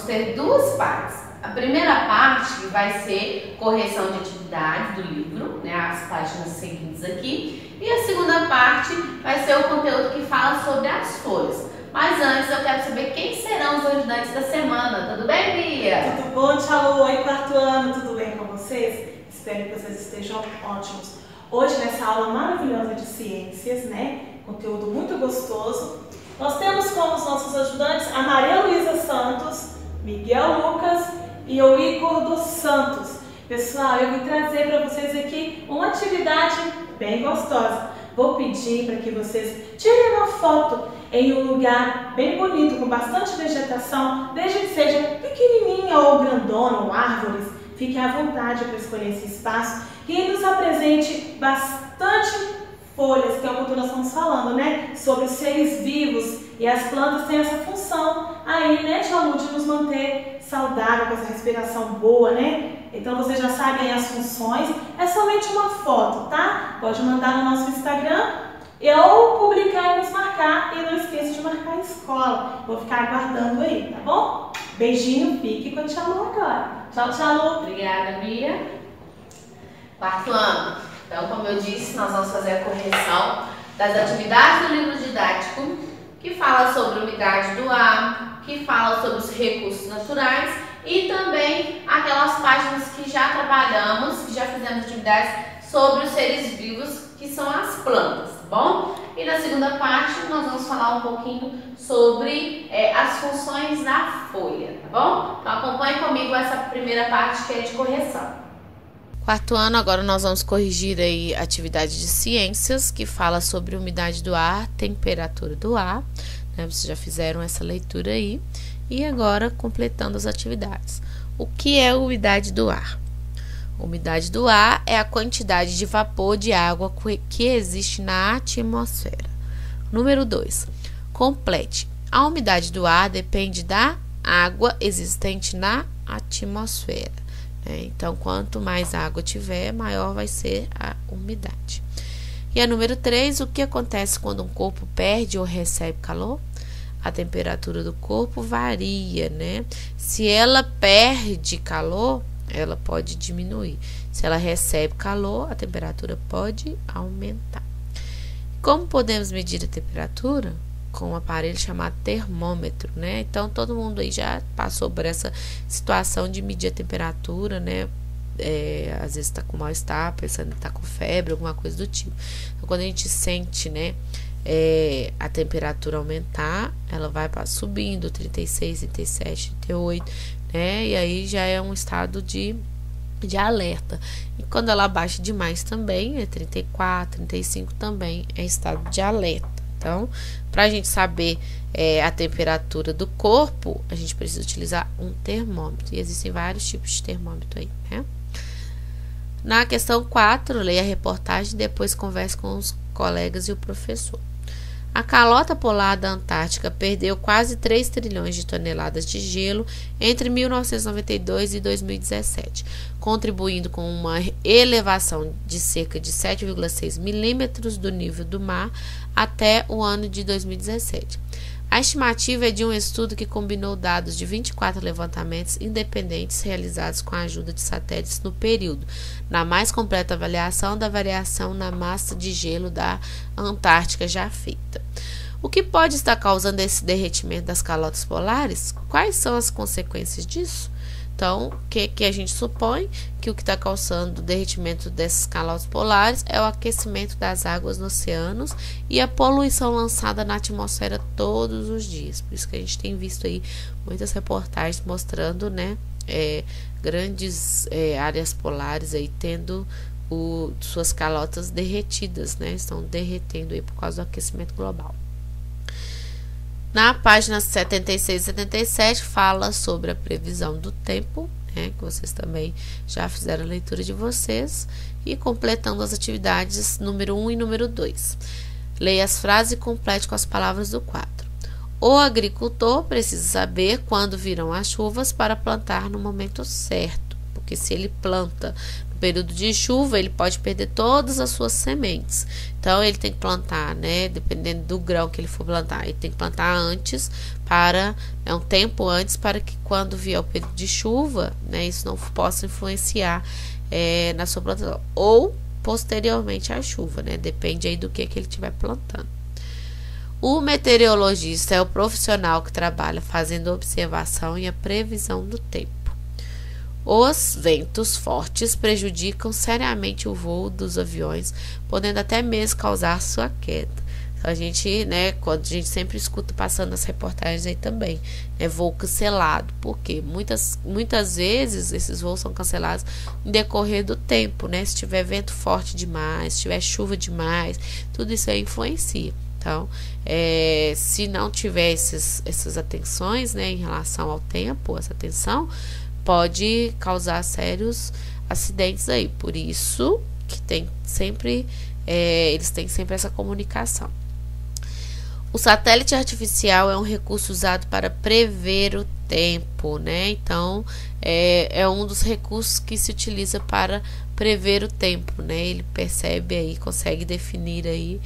vamos ter duas partes. A primeira parte vai ser correção de atividades do livro, né, as páginas seguintes aqui. E a segunda parte vai ser o conteúdo que fala sobre as folhas. Mas antes eu quero saber quem serão os ajudantes da semana. Tudo bem, Bia? Tudo bom, Tia Lu? Oi, quarto ano, tudo bem com vocês? Espero que vocês estejam ótimos. Hoje, nessa aula maravilhosa de ciências, né, conteúdo muito gostoso, nós temos como os nossos ajudantes a Maria Luísa Santos, Miguel Lucas e o Igor dos Santos. Pessoal, eu vim trazer para vocês aqui uma atividade bem gostosa. Vou pedir para que vocês tirem uma foto em um lugar bem bonito, com bastante vegetação, desde que seja pequenininha ou grandona ou árvores. Fique à vontade para escolher esse espaço e nos apresente bastante folhas, que é o que nós estamos falando, né? Sobre os seres vivos, e as plantas têm essa função aí, né, Tia Lu, de nos manter saudável, com essa respiração boa, né? Então vocês já sabem as funções, é somente uma foto, tá? Pode mandar no nosso Instagram ou publicar e nos marcar, e não esqueça de marcar a escola. Vou ficar aguardando aí, tá bom? Beijinho, fique com a Tia Lu agora. Tchau, Tia Lu. Obrigada, Bia. Quarto ano. Então, como eu disse, nós vamos fazer a correção das atividades do livro didático, que fala sobre a umidade do ar, que fala sobre os recursos naturais e também aquelas páginas que já trabalhamos, que já fizemos atividades sobre os seres vivos, que são as plantas, tá bom? E na segunda parte nós vamos falar um pouquinho sobre as funções da folha, tá bom? Então acompanhe comigo essa primeira parte que é de correção. Quarto ano, agora nós vamos corrigir aí a atividade de ciências, que fala sobre umidade do ar, temperatura do ar, né? Vocês já fizeram essa leitura aí. E agora, completando as atividades. O que é umidade do ar? Umidade do ar é a quantidade de vapor de água que existe na atmosfera. Número 2. Complete. A umidade do ar depende da água existente na atmosfera. Então, quanto mais água tiver, maior vai ser a umidade. E a número 3, o que acontece quando um corpo perde ou recebe calor? A temperatura do corpo varia, né? Se ela perde calor, ela pode diminuir. Se ela recebe calor, a temperatura pode aumentar. Como podemos medir a temperatura? Com um aparelho chamado termômetro, né? Então, todo mundo aí já passou por essa situação de medir a temperatura, né? Às vezes tá com mal-estar, pensando que tá com febre, alguma coisa do tipo. Então, quando a gente sente, né, a temperatura aumentar, ela vai subindo, 36, 37, 38, né? E aí já é um estado de alerta. E quando ela baixa demais também, 34, 35 também é estado de alerta. Então, para a gente saber a temperatura do corpo, a gente precisa utilizar um termômetro. E existem vários tipos de termômetro aí, né? Na questão 4, leia a reportagem e depois converse com os colegas e o professor. A calota polar da Antártica perdeu quase 3 trilhões de toneladas de gelo entre 1992 e 2017, contribuindo com uma elevação de cerca de 7,6 milímetros do nível do mar até o ano de 2017. A estimativa é de um estudo que combinou dados de 24 levantamentos independentes realizados com a ajuda de satélites no período, na mais completa avaliação da variação na massa de gelo da Antártica já feita. O que pode estar causando esse derretimento das calotas polares? Quais são as consequências disso? Então, o que a gente supõe? Que o que está causando o derretimento dessas calotas polares é o aquecimento das águas nos oceanos e a poluição lançada na atmosfera todos os dias. Por isso que a gente tem visto aí muitas reportagens mostrando, né, grandes áreas polares aí tendo suas calotas derretidas, né? Estão derretendo aí por causa do aquecimento global. Na página 76 e 77 fala sobre a previsão do tempo, né, que vocês também já fizeram a leitura de vocês, e completando as atividades número 1 e número 2. Leia as frases e complete com as palavras do quadro. O agricultor precisa saber quando virão as chuvas para plantar no momento certo, porque se ele planta no período de chuva, ele pode perder todas as suas sementes. Então, ele tem que plantar, né? Dependendo do grão que ele for plantar, ele tem que plantar antes, um tempo antes, para que quando vier o período de chuva, né, isso não possa influenciar na sua plantação. Ou posteriormente à chuva, né? Depende aí do que ele estiver plantando. O meteorologista é o profissional que trabalha fazendo a observação e a previsão do tempo. Os ventos fortes prejudicam seriamente o voo dos aviões, podendo até mesmo causar sua queda. A gente, né, quando a gente sempre escuta passando as reportagens aí também, voo cancelado. Por quê? Muitas vezes esses voos são cancelados em decorrer do tempo, né? Se tiver vento forte demais, se tiver chuva demais, tudo isso aí influencia. Então, se não tiver essas atenções, né, em relação ao tempo, essa atenção pode causar sérios acidentes aí. Por isso que eles têm sempre essa comunicação. O satélite artificial é um recurso usado para prever o tempo, né? Então, é um dos recursos que se utiliza para prever o tempo, né? Ele percebe aí, consegue definir aí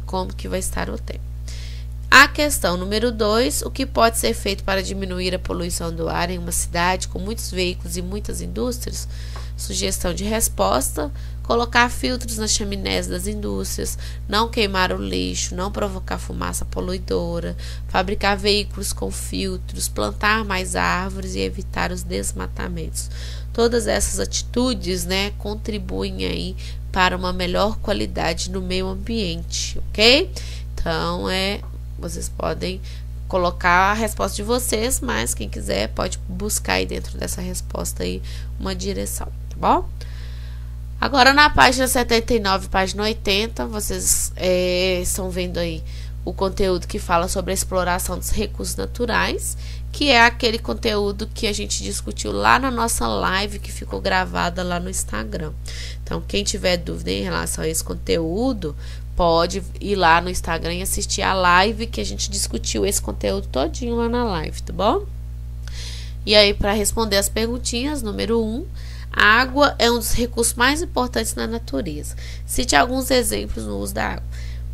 como que vai estar o tempo. A questão número 2, o que pode ser feito para diminuir a poluição do ar em uma cidade com muitos veículos e muitas indústrias? Sugestão de resposta: colocar filtros nas chaminés das indústrias, não queimar o lixo, não provocar fumaça poluidora, fabricar veículos com filtros, plantar mais árvores e evitar os desmatamentos. Todas essas atitudes, né, contribuem aí para uma melhor qualidade no meio ambiente, ok? Então, vocês podem colocar a resposta de vocês, mas quem quiser pode buscar aí dentro dessa resposta aí uma direção, tá bom? Agora na página 79, página 80, vocês estão vendo aí o conteúdo que fala sobre a exploração dos recursos naturais, que é aquele conteúdo que a gente discutiu lá na nossa live que ficou gravada lá no Instagram. Então, quem tiver dúvida em relação a esse conteúdo, pode ir lá no Instagram e assistir a live que a gente discutiu esse conteúdo todinho lá na live, tá bom? E aí, para responder as perguntinhas, número 1, a água é um dos recursos mais importantes na natureza. Cite alguns exemplos no uso da água.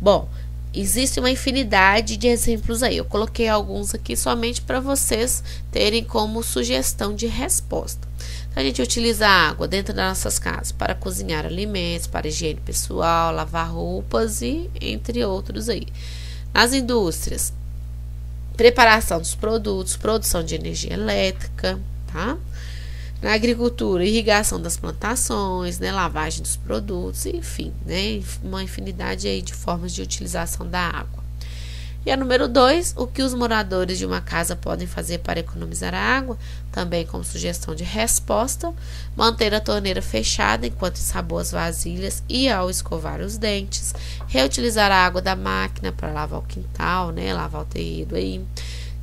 Bom, existe uma infinidade de exemplos aí. Eu coloquei alguns aqui somente para vocês terem como sugestão de resposta. Então, a gente utiliza a água dentro das nossas casas para cozinhar alimentos, para higiene pessoal, lavar roupas e entre outros aí. Nas indústrias, preparação dos produtos, produção de energia elétrica, tá? Na agricultura, irrigação das plantações, né, lavagem dos produtos, enfim, né, uma infinidade aí de formas de utilização da água. E a número 2, o que os moradores de uma casa podem fazer para economizar a água, também como sugestão de resposta: manter a torneira fechada enquanto ensaboa as vasilhas e ao escovar os dentes, reutilizar a água da máquina para lavar o quintal, né, lavar o terreiro aí,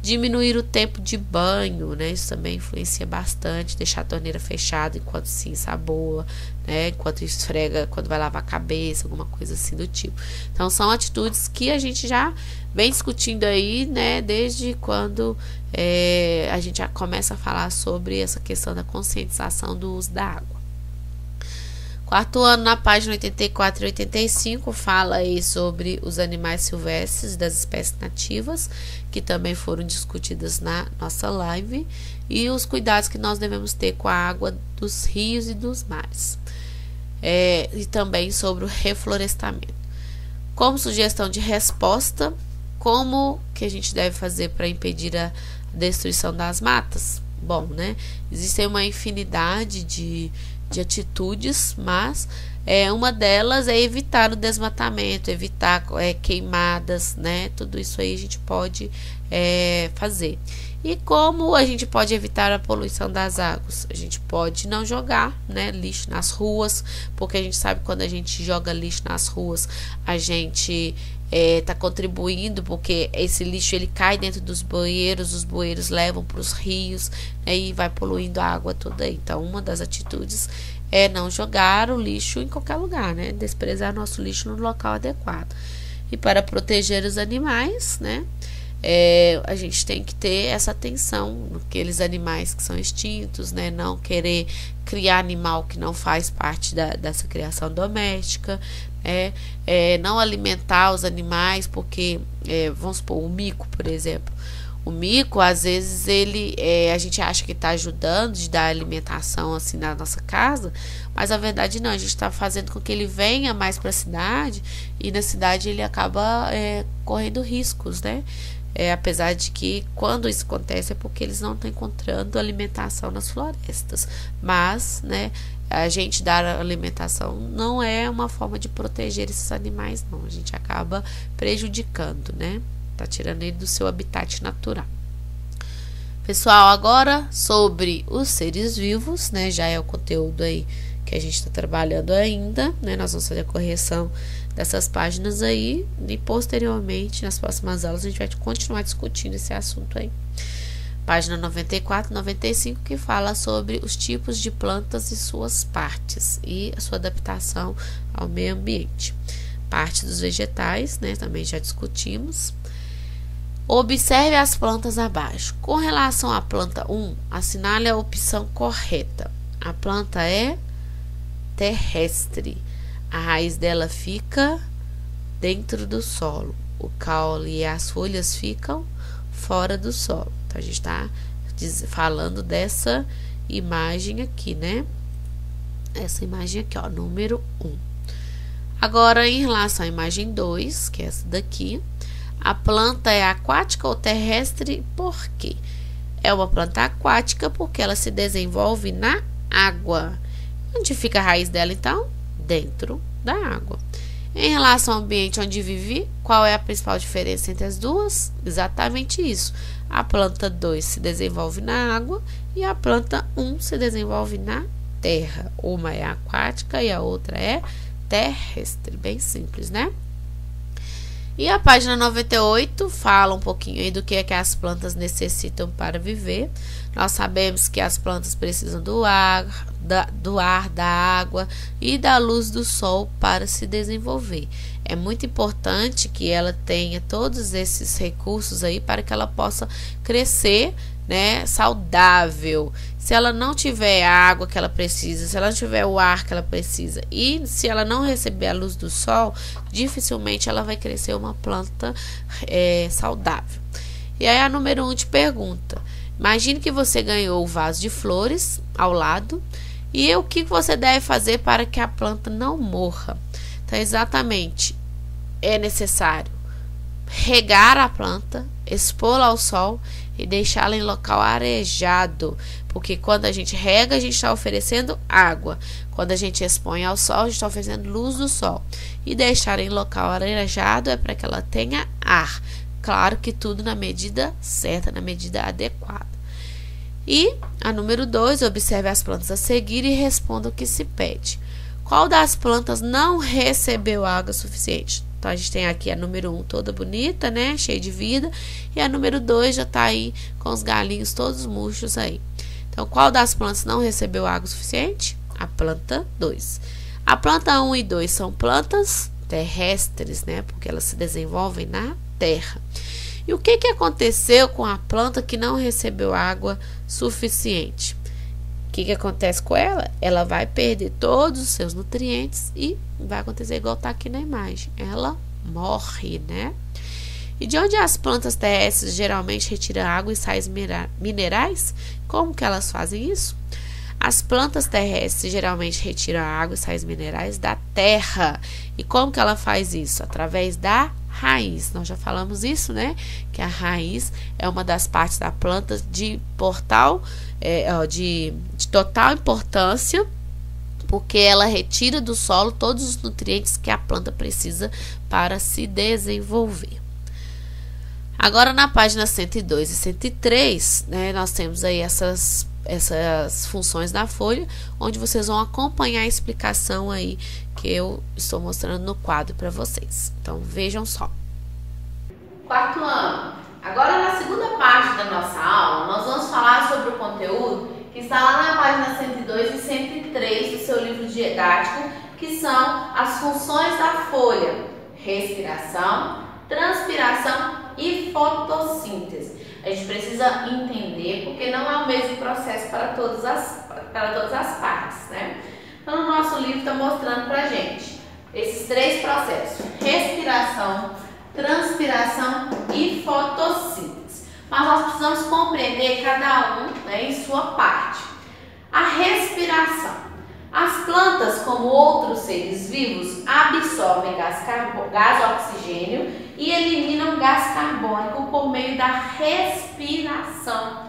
diminuir o tempo de banho, né? Isso também influencia bastante. Deixar a torneira fechada enquanto se ensaboa, né? Enquanto esfrega, quando vai lavar a cabeça, alguma coisa assim do tipo. Então, são atitudes que a gente já vem discutindo aí, né? Desde quando a gente já começa a falar sobre essa questão da conscientização do uso da água. Quarto ano, na página 84 e 85, fala aí sobre os animais silvestres das espécies nativas, que também foram discutidas na nossa live, e os cuidados que nós devemos ter com a água dos rios e dos mares. E também sobre o reflorestamento. Como sugestão de resposta, como que a gente deve fazer para impedir a destruição das matas? Bom, né? Existe uma infinidade de atitudes, mas uma delas é evitar o desmatamento, evitar queimadas, né? Tudo isso aí a gente pode fazer. E como a gente pode evitar a poluição das águas? A gente pode não jogar, né, lixo nas ruas, porque a gente sabe que quando a gente joga lixo nas ruas, a gente está contribuindo, porque esse lixo ele cai dentro dos bueiros, os bueiros levam para os rios, né, e vai poluindo a água toda aí. Então, uma das atitudes é não jogar o lixo em qualquer lugar, né, desprezar nosso lixo no local adequado. E para proteger os animais, né, a gente tem que ter essa atenção naqueles animais que são extintos, né? Não querer criar animal que não faz parte dessa criação doméstica, não alimentar os animais, porque, vamos supor, o mico, por exemplo. O mico, às vezes, a gente acha que está ajudando de dar alimentação assim na nossa casa, mas a verdade não, a gente está fazendo com que ele venha mais para a cidade, e na cidade ele acaba correndo riscos, né? Apesar de que quando isso acontece é porque eles não estão encontrando alimentação nas florestas, mas, né, a gente dar alimentação não é uma forma de proteger esses animais, não, a gente acaba prejudicando, né? Tá tirando ele do seu habitat natural. Pessoal, agora sobre os seres vivos, né? Já é o conteúdo aí que a gente está trabalhando ainda, né? Nós vamos fazer a correção dessas páginas aí e posteriormente, nas próximas aulas, a gente vai continuar discutindo esse assunto aí. Página 94, 95, que fala sobre os tipos de plantas e suas partes e a sua adaptação ao meio ambiente. Parte dos vegetais, né? Também já discutimos. Observe as plantas abaixo. Com relação à planta 1, assinale a opção correta. A planta é terrestre. A raiz dela fica dentro do solo. O caule e as folhas ficam fora do solo. Então, a gente está falando dessa imagem aqui, né? Essa imagem aqui, ó, número 1. Agora, em relação à imagem 2, que é essa daqui, a planta é aquática ou terrestre? Por quê? É uma planta aquática porque ela se desenvolve na água. Onde fica a raiz dela, então? Dentro da água. Em relação ao ambiente onde vive, qual é a principal diferença entre as duas? Exatamente isso. A planta 2 se desenvolve na água e a planta 1 se desenvolve na terra. Uma é aquática e a outra é terrestre. Bem simples, né? E a página 98 fala um pouquinho aí do que é que as plantas necessitam para viver. Nós sabemos que as plantas precisam do ar, da água e da luz do sol para se desenvolver. É muito importante que ela tenha todos esses recursos aí para que ela possa crescer, né, saudável. Se ela não tiver a água que ela precisa, se ela não tiver o ar que ela precisa e se ela não receber a luz do sol, dificilmente ela vai crescer uma planta saudável. E aí a número 1 te pergunta: imagine que você ganhou o vaso de flores ao lado e o que você deve fazer para que a planta não morra? Então, exatamente, é necessário regar a planta, expô-la ao sol e deixá-la em local arejado, porque quando a gente rega, a gente está oferecendo água. Quando a gente expõe ao sol, a gente está oferecendo luz do sol. E deixar em local arejado é para que ela tenha ar. Claro que tudo na medida certa, na medida adequada. E a número 2, observe as plantas a seguir e responda o que se pede. Qual das plantas não recebeu água suficiente? Então, a gente tem aqui a número 1 toda bonita, né? Cheia de vida. E a número 2 já está aí com os galinhos todos murchos aí. Então, qual das plantas não recebeu água suficiente? A planta 2. A planta 1 e 2 são plantas terrestres, né? Porque elas se desenvolvem na terra. E o que aconteceu com a planta que não recebeu água suficiente? O que acontece com ela? Ela vai perder todos os seus nutrientes e vai acontecer igual está aqui na imagem. Ela morre, né? E de onde as plantas terrestres geralmente retiram água e sais minerais? Como que elas fazem isso? As plantas terrestres geralmente retiram água e sais minerais da terra. E como que ela faz isso? Através da raiz. Nós já falamos isso, né? Que a raiz é uma das partes da planta de total importância, porque ela retira do solo todos os nutrientes que a planta precisa para se desenvolver. Agora, na página 102 e 103, né, nós temos aí essas funções da folha, onde vocês vão acompanhar a explicação aí que eu estou mostrando no quadro para vocês. Então, vejam só. Quarto ano. Agora, na segunda parte da nossa aula, nós vamos falar sobre o conteúdo que está lá na página 102 e 103 do seu livro didático, que são as funções da folha: respiração, transpiração e fotossíntese. A gente precisa entender porque não é o mesmo processo para todas as partes, né? Então, no nosso livro está mostrando pra gente esses 3 processos: respiração, transpiração e fotossíntese. Mas nós precisamos compreender cada um, né, em sua parte. A respiração. As plantas, como outros seres vivos, absorvem gás oxigênio e eliminam gás carbônico por meio da respiração.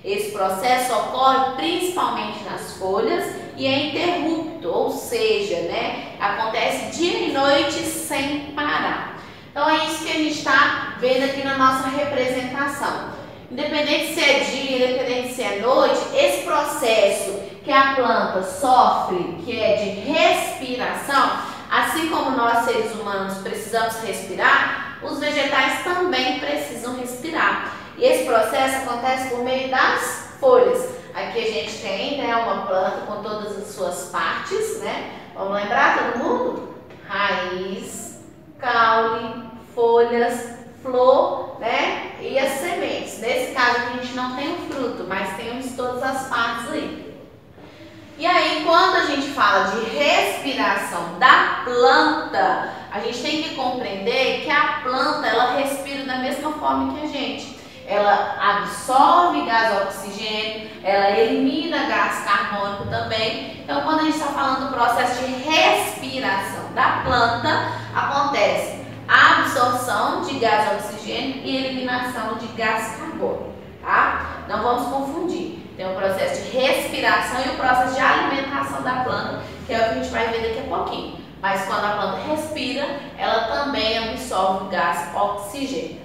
Esse processo ocorre principalmente nas folhas e é interrupto, ou seja, né, acontece dia e noite sem parar. Então é isso que a gente está vendo aqui na nossa representação. Independente se é dia, independente se é noite, esse processo que a planta sofre, que é de respiração, assim como nós seres humanos precisamos respirar, os vegetais também precisam respirar. E esse processo acontece por meio das folhas. Aqui a gente tem, né, uma planta com todas as suas partes, né? Vamos lembrar todo mundo? Raiz, caule, folhas, flor, né? E as sementes. Nesse caso aqui a gente não tem o fruto, mas temos todas as partes aí. E aí, quando a gente fala de respiração da planta, a gente tem que compreender que a planta, ela respira da mesma forma que a gente. Ela absorve gás oxigênio, ela elimina gás carbônico também. Então, quando a gente está falando do processo de respiração da planta, acontece a absorção de gás oxigênio e eliminação de gás carbônico, tá? Não vamos confundir. Tem o processo de respiração e o processo de alimentação da planta, que é o que a gente vai ver daqui a pouquinho. Mas quando a planta respira, ela também absorve o gás oxigênio.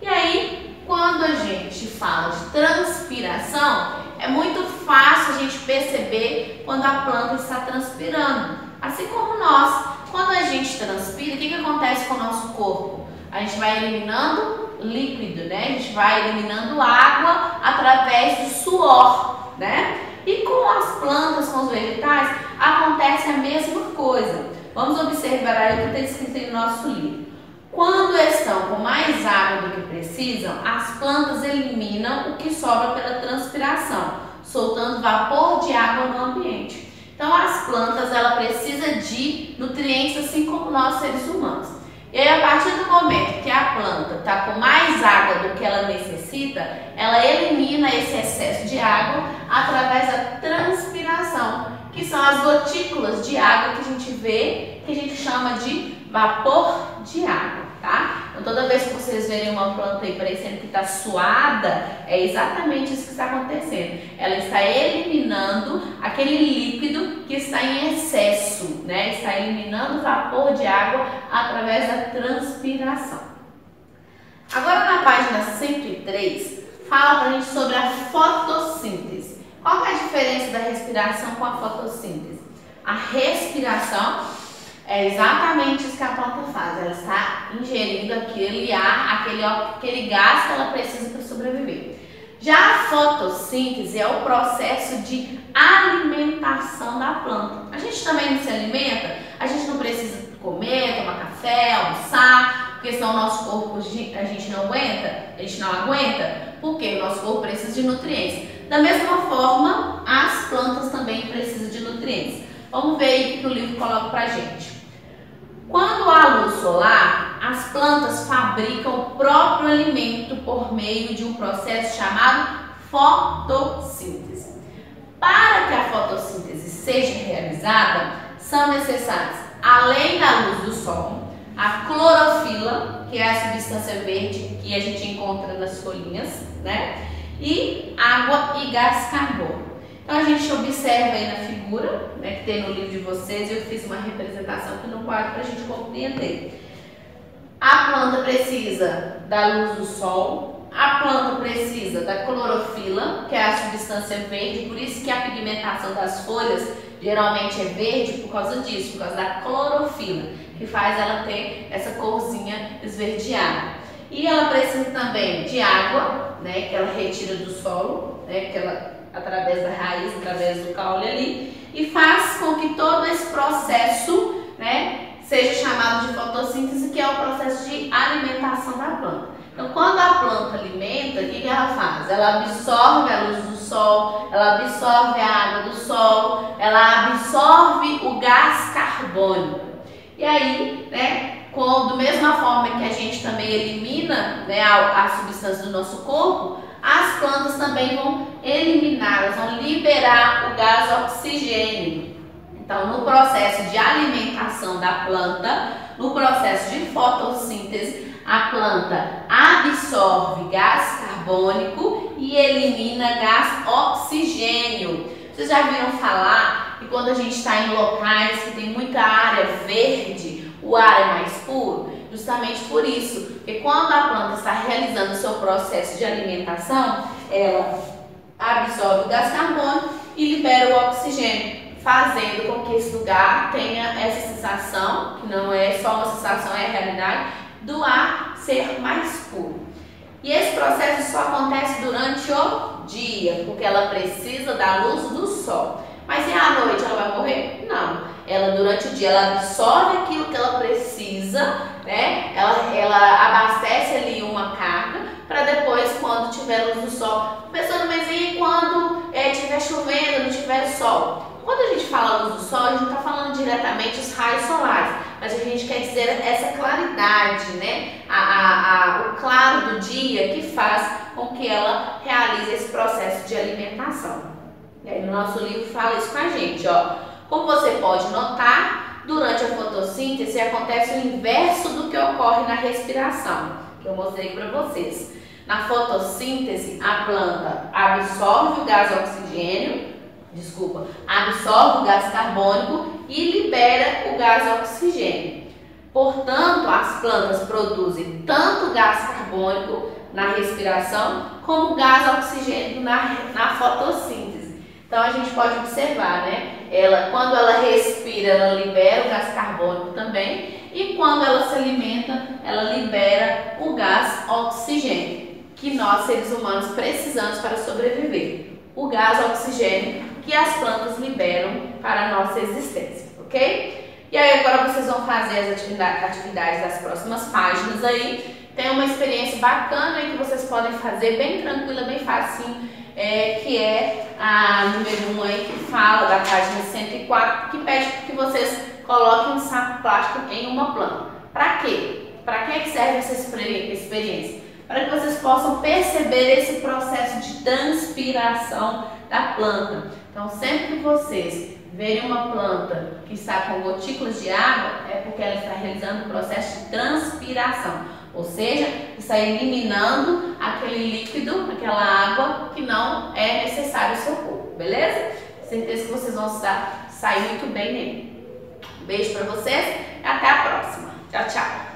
E aí, quando a gente fala de transpiração, é muito fácil a gente perceber quando a planta está transpirando. Assim como nós, quando a gente transpira, o que acontece com o nosso corpo? A gente vai eliminando líquido, né? A gente vai eliminando água através do suor, né? E com as plantas, com os vegetais, acontece a mesma coisa. Vamos observar aí o que está escrito no nosso livro. Quando estão com mais água do que precisam, as plantas eliminam o que sobra pela transpiração, soltando vapor de água no ambiente. Então, as plantas, ela precisa de nutrientes assim como nós, seres humanos. E aí, a partir do momento que a planta está com mais água do que ela necessita, ela elimina esse excesso de água através da transpiração, que são as gotículas de água que a gente vê, que a gente chama de vapor de água, tá? Então, toda vez que vocês verem uma planta aí parecendo que está suada, é exatamente isso que está acontecendo. Ela está eliminando aquele líquido que está em excesso, né? Está eliminando o vapor de água através da transpiração. Agora, na página 103, fala pra gente sobre a fotossíntese. Qual é a diferença da respiração com a fotossíntese? A respiração é exatamente isso que a planta faz. Ela está ingerindo aquele ar, aquele gás que ela precisa para sobreviver. Já a fotossíntese é o processo de alimentação da planta. A gente também não se alimenta, a gente não precisa comer, tomar café, almoçar, porque senão o nosso corpo a gente não aguenta, porque o nosso corpo precisa de nutrientes. Da mesma forma, as plantas também precisam de nutrientes. Vamos ver aí o que o livro coloca pra gente. Quando há luz solar, as plantas fabricam o próprio alimento por meio de um processo chamado fotossíntese. Para que a fotossíntese seja realizada, são necessárias, além da luz do sol, a clorofila, que é a substância verde que a gente encontra nas folhinhas, né? E água e gás carbônico. Então a gente observa aí na figura, né, que tem no livro de vocês, eu fiz uma representação aqui no quadro para a gente compreender. A planta precisa da luz do sol, a planta precisa da clorofila, que é a substância verde, por isso que a pigmentação das folhas geralmente é verde por causa disso, por causa da clorofila, que faz ela ter essa corzinha esverdeada. E ela precisa também de água, né, que ela retira do solo, né, que ela através da raiz, através do caule ali, e faz com que todo esse processo, né, seja chamado de fotossíntese, que é o processo de alimentação da planta. Então, quando a planta alimenta, o que ela faz? Ela absorve a luz do sol, ela absorve a água do solo, ela absorve o gás carbônico. E aí, né, da mesma forma que a gente também elimina, né, a substância do nosso corpo, as plantas também vão eliminar, elas vão liberar o gás oxigênio. Então, no processo de alimentação da planta, no processo de fotossíntese, a planta absorve gás carbônico e elimina gás oxigênio. Vocês já viram falar que quando a gente está em locais que tem muita área verde, o ar é mais puro? Justamente por isso, porque quando a planta está realizando o seu processo de alimentação, ela absorve o gás carbônico e libera o oxigênio, fazendo com que esse lugar tenha essa sensação, que não é só uma sensação, é a realidade, do ar ser mais puro. E esse processo só acontece durante o dia, porque ela precisa da luz do sol. Mas e à noite ela vai morrer? Não. Ela, durante o dia, ela absorve aquilo que ela precisa, né? Ela abastece ali uma carga para depois, quando tiver luz do sol. Pensando, mas e quando estiver chovendo, não tiver sol? Quando a gente fala luz do sol, a gente não está falando diretamente os raios solares, mas a gente quer dizer essa claridade, né? O claro do dia que faz com que ela realize esse processo de alimentação. E aí no nosso livro fala isso com a gente, ó. Como você pode notar, durante a fotossíntese acontece o inverso do que ocorre na respiração, que eu mostrei para vocês. Na fotossíntese, a planta absorve o gás absorve o gás carbônico e libera o gás oxigênio. Portanto, as plantas produzem tanto gás carbônico na respiração como gás oxigênio na fotossíntese. Então a gente pode observar, né? Quando ela respira, ela libera o gás carbônico também, e quando ela se alimenta, ela libera o gás oxigênio, que nós seres humanos precisamos para sobreviver. O gás oxigênio que as plantas liberam para a nossa existência, ok? E aí agora vocês vão fazer as atividades das próximas páginas aí. Tem uma experiência bacana aí que vocês podem fazer, bem tranquila, bem facinho, que é a número 1 aí, que fala da página 104, que pede que vocês coloquem um saco plástico em uma planta. Para quê? Para que serve essa experiência? Para que vocês possam perceber esse processo de transpiração da planta. Então, sempre que vocês verem uma planta que está com gotículas de água, é porque ela está realizando um processo de transpiração. Ou seja, está eliminando aquele líquido, aquela água que não é necessário ao seu corpo, beleza? Certeza que vocês vão sair muito bem nele. Um beijo para vocês e até a próxima. Tchau, tchau!